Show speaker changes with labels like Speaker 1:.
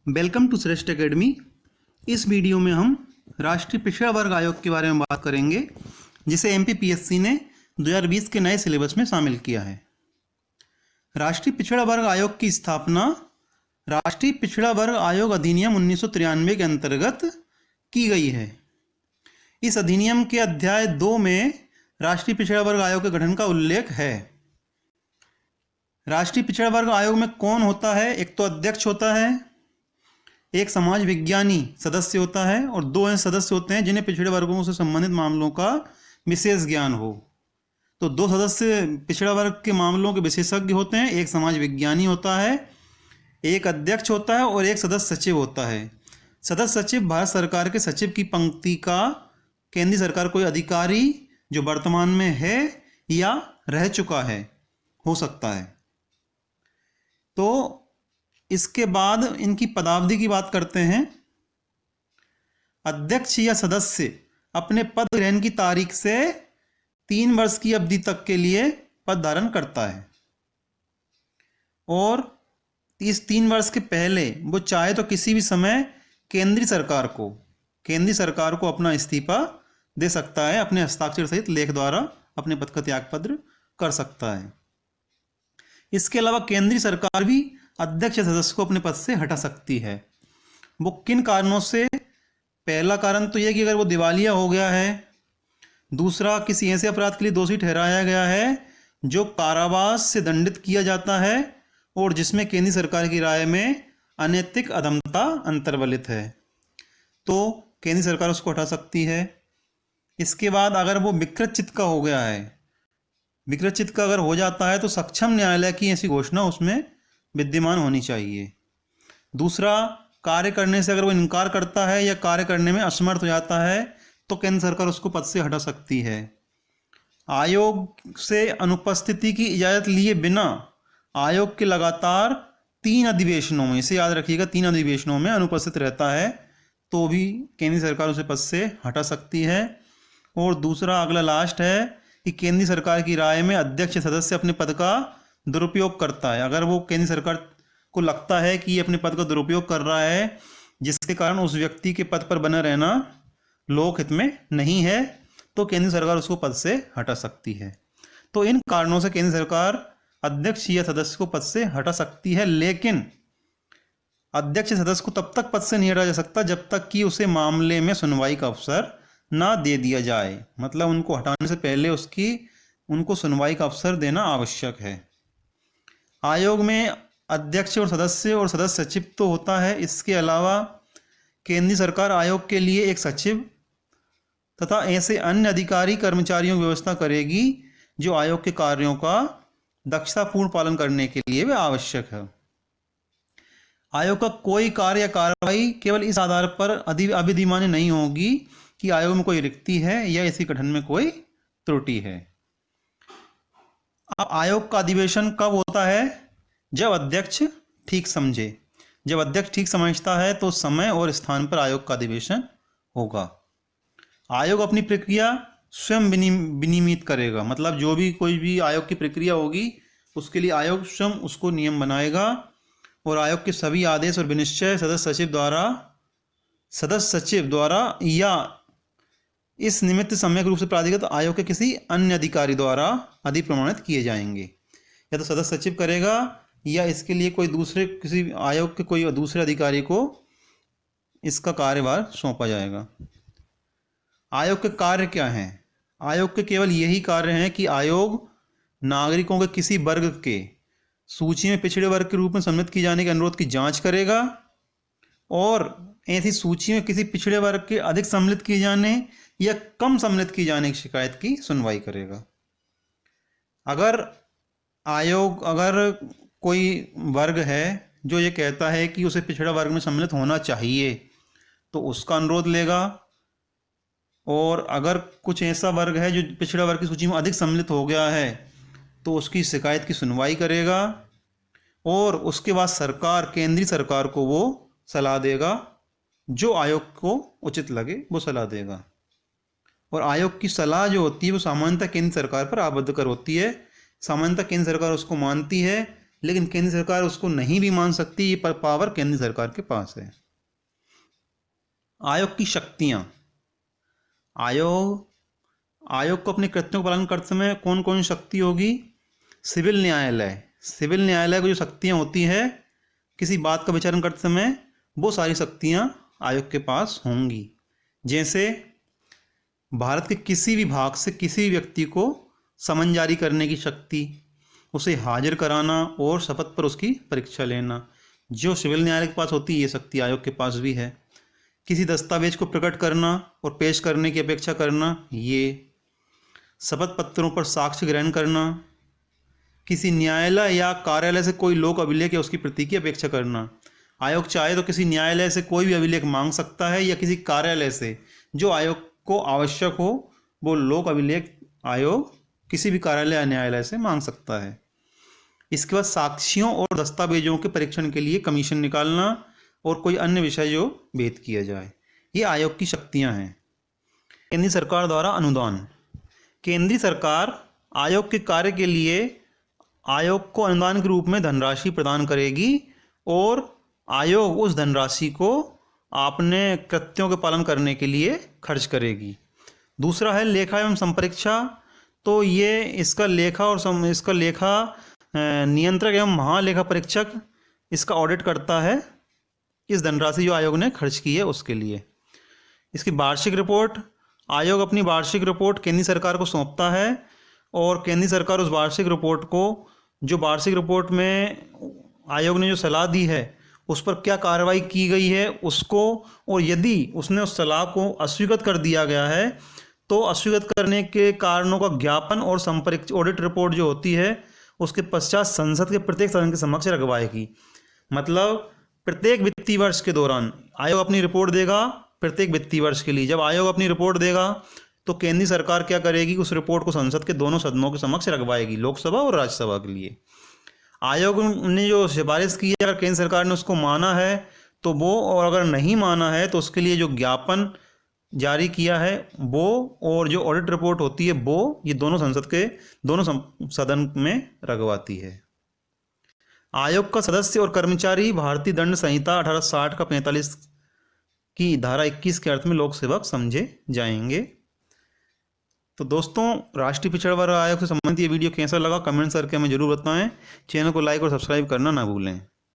Speaker 1: Welcome to श्रेष्ठ academy. इस video में हम राष्ट्रीय पिछड़ा वर्ग आयोग के बारे में बात करेंगे, जिसे एमपीपीएससी ने 2020 के नए सिलेबस में शामिल किया है। राष्ट्रीय पिछड़ा वर्ग आयोग की स्थापना राष्ट्रीय पिछड़ा वर्ग आयोग अधिनियम 1993 के अंतर्गत की गई है। इस अधिनियम के अध्याय 2 में राष्ट्रीय पिछड़ा वर्ग आयोग के गठन का उल्लेख है। राष्ट्रीय पिछड़ा वर्ग आयोग में कौन होता है? एक तो अध्यक्ष होता है, एक समाज विज्ञानी सदस्य होता है और 2 ऐसे सदस्य होते हैं जिन्हें पिछड़े वर्गों से संबंधित मामलों का विशेष ज्ञान हो। तो 2 सदस्य पिछड़ा वर्ग के मामलों के विशेषज्ञ होते हैं। एक समाज विज्ञानी होता है, एक अध्यक्ष होता है और एक सदस्य सचिव होता है। सदस्य सचिव भारत सरकार के सचिव की पंक्ति का केंद्रीय सरकार कोई अधिकारी जो वर्तमान में है या रह चुका है हो सकता है। तो इसके बाद इनकी पदावधि की बात करते हैं। अध्यक्ष या सदस्य अपने पद ग्रहण की तारीख से 3 वर्ष की अवधि तक के लिए पद धारण करता है और इस 3 वर्ष के पहले वो चाहे तो किसी भी समय केंद्रीय सरकार को अपना इस्तीफा दे सकता है, अपने हस्ताक्षर सहित लेख द्वारा अपने पद का त्यागपत्र कर सकता है। इसके अलावा केंद्रीय सरकार भी अध्यक्ष सदस्य को अपने पद से हटा सकती है। वो किन कारणों से? पहला कारण तो यह कि अगर वो दिवालिया हो गया है, दूसरा किसी ऐसे अपराध के लिए दोषी ठहराया गया है जो कारावास से दंडित किया जाता है और जिसमें केंद्रीय सरकार की राय में अनैतिक अधमता अंतर्वलित है, तो केंद्रीय सरकार उसको हटा सकती है। इसके बाद अगर वो विकृत चित्त का हो गया है, विकृत चित्त का अगर हो जाता है तो सक्षम न्यायालय की ऐसी घोषणा उसमें विद्यमान होनी चाहिए। दूसरा, कार्य करने से अगर वो इनकार करता है या कार्य करने में असमर्थ हो जाता है तो केंद्र सरकार उसको पद से हटा सकती है। आयोग से अनुपस्थिति की इजाज़त लिए बिना आयोग के लगातार 3 अधिवेशनों में, इसे याद रखिएगा, 3 अधिवेशनों में अनुपस्थित रहता है तो भी केंद्रीय सरकार उसे पद से हटा सकती है। और दूसरा, अगला लास्ट है कि केंद्रीय सरकार की राय में अध्यक्ष सदस्य अपने पद का दुरुपयोग करता है। अगर वो केंद्र सरकार को लगता है कि ये अपने पद का दुरुपयोग कर रहा है जिसके कारण उस व्यक्ति के पद पर बना रहना लोक हित में नहीं है, तो केंद्र सरकार उसको पद से हटा सकती है। तो इन कारणों से केंद्र सरकार अध्यक्ष या सदस्य को पद से हटा सकती है, लेकिन अध्यक्ष सदस्य को तब तक पद से नहीं हटा जा सकता जब तक कि उसे मामले में सुनवाई का अवसर ना दे दिया जाए। मतलब उनको हटाने से पहले उनको सुनवाई का अवसर देना आवश्यक है। आयोग में अध्यक्ष और सदस्य सचिव तो होता है। इसके अलावा केंद्रीय सरकार आयोग के लिए एक सचिव तथा ऐसे अन्य अधिकारी कर्मचारियों की व्यवस्था करेगी जो आयोग के कार्यों का दक्षतापूर्ण पालन करने के लिए वे आवश्यक है। आयोग का कोई कार्य या कार्रवाई केवल इस आधार पर अविधिमान्य नहीं होगी कि आयोग में कोई रिक्ति है या इसी गठन में कोई त्रुटि है। अब आयोग का अधिवेशन कब होता है? जब अध्यक्ष ठीक समझे। जब अध्यक्ष ठीक समझता है तो समय और स्थान पर आयोग का अधिवेशन होगा। आयोग अपनी प्रक्रिया स्वयं विनियमित करेगा। मतलब जो भी कोई भी आयोग की प्रक्रिया होगी उसके लिए आयोग स्वयं उसको नियम बनाएगा और आयोग के सभी आदेश और विनिश्चय सदस्य सचिव द्वारा या इस निमित्त सम्यक रूप से प्राधिकृत आयोग के किसी अन्य अधिकारी द्वारा अधिप्रमाणित किए जाएंगे। या तो सदस्य सचिव करेगा या इसके लिए किसी आयोग के कोई दूसरे अधिकारी को इसका कार्यभार सौंपा जाएगा। आयोग के कार्य क्या हैं? आयोग के केवल यही कार्य हैं कि आयोग नागरिकों के किसी वर्ग के सूची में पिछड़े वर्ग के रूप में सम्मिलित किए जाने के अनुरोध की जांच करेगा और ऐसी सूची में किसी पिछड़े वर्ग के अधिक सम्मिलित किए जाने या कम सम्मिलित किए जाने की शिकायत की सुनवाई करेगा। अगर कोई वर्ग है जो ये कहता है कि उसे पिछड़ा वर्ग में सम्मिलित होना चाहिए तो उसका अनुरोध लेगा, और अगर कुछ ऐसा वर्ग है जो पिछड़ा वर्ग की सूची में अधिक सम्मिलित हो गया है तो उसकी शिकायत की सुनवाई करेगा और उसके बाद केंद्रीय सरकार को वो सलाह देगा, जो आयोग को उचित लगे वो सलाह देगा। और आयोग की सलाह जो होती है वो सामान्यतः केंद्र सरकार पर आबद्ध कर होती है। सामान्यतः केंद्र सरकार उसको मानती है लेकिन केंद्र सरकार उसको नहीं भी मान सकती, ये पावर केंद्र सरकार के पास है। आयोग की शक्तियाँ। आयोग को अपने कृत्यों का पालन करते समय कौन कौन शक्ति होगी? सिविल न्यायालय को जो शक्तियाँ होती है किसी बात का विचारण करते समय, वो सारी शक्तियाँ आयोग के पास होंगी। जैसे भारत के किसी भी भाग से किसी भी व्यक्ति को समन जारी करने की शक्ति, उसे हाजिर कराना और शपथ पर उसकी परीक्षा लेना, जो सिविल न्यायालय के पास होती है ये शक्ति आयोग के पास भी है। किसी दस्तावेज को प्रकट करना और पेश करने की अपेक्षा करना, ये शपथ पत्रों पर साक्ष्य ग्रहण करना, किसी न्यायालय या कार्यालय से कोई लोक अभिलेख या उसकी प्रति की अपेक्षा करना। आयोग चाहे तो किसी न्यायालय से कोई भी अभिलेख मांग सकता है या किसी कार्यालय से जो आयोग को आवश्यक हो वो लोक अभिलेख आयोग किसी भी कार्यालय या न्यायालय से मांग सकता है। इसके बाद साक्ष्यों और दस्तावेजों के परीक्षण के लिए कमीशन निकालना और कोई अन्य विषय जो भेद किया जाए, ये आयोग की शक्तियां हैं। केंद्र सरकार द्वारा अनुदान। केंद्रीय सरकार आयोग के कार्य के लिए आयोग को अनुदान के रूप में धनराशि प्रदान करेगी और आयोग उस धनराशि को अपने कृत्यों के पालन करने के लिए खर्च करेगी। दूसरा है लेखा एवं संपरीक्षा। तो ये इसका लेखा नियंत्रक एवं महालेखा परीक्षक इसका ऑडिट करता है इस धनराशि जो आयोग ने खर्च की है उसके लिए। इसकी वार्षिक रिपोर्ट। आयोग अपनी वार्षिक रिपोर्ट केंद्र सरकार को सौंपता है और केंद्र सरकार उस वार्षिक रिपोर्ट को, जो वार्षिक रिपोर्ट में आयोग ने जो सलाह दी है उस पर क्या कार्रवाई की गई है उसको, और यदि उसने उस सलाह को अस्वीकृत कर दिया गया है तो अस्वीकृत करने के कारणों का ज्ञापन और संपरीक्षा ऑडिट रिपोर्ट जो होती है उसके पश्चात संसद के प्रत्येक सदन के समक्ष रखवाएगी। मतलब प्रत्येक वित्तीय वर्ष के दौरान आयोग अपनी रिपोर्ट देगा। प्रत्येक वित्तीय वर्ष के लिए जब आयोग अपनी रिपोर्ट देगा तो केंद्र सरकार क्या करेगी, उस रिपोर्ट को संसद के दोनों सदनों के समक्ष रखवाएगी, लोकसभा और राज्यसभा के लिए। आयोग ने जो सिफारिश की है अगर केंद्र सरकार ने उसको माना है तो वो, और अगर नहीं माना है तो उसके लिए जो ज्ञापन जारी किया है वो और जो ऑडिट रिपोर्ट होती है वो, ये दोनों संसद के दोनों सदन में रखवाती है। आयोग का सदस्य और कर्मचारी भारतीय दंड संहिता 1860 का 45 की धारा 21 के अर्थ में लोक सेवक समझे जाएंगे। तो दोस्तों, राष्ट्रीय पिछड़ा वर्ग आयोग से संबंधित ये वीडियो कैसा लगा कमेंट्स करके हमें जरूर बताएं। चैनल को लाइक और सब्सक्राइब करना ना भूलें।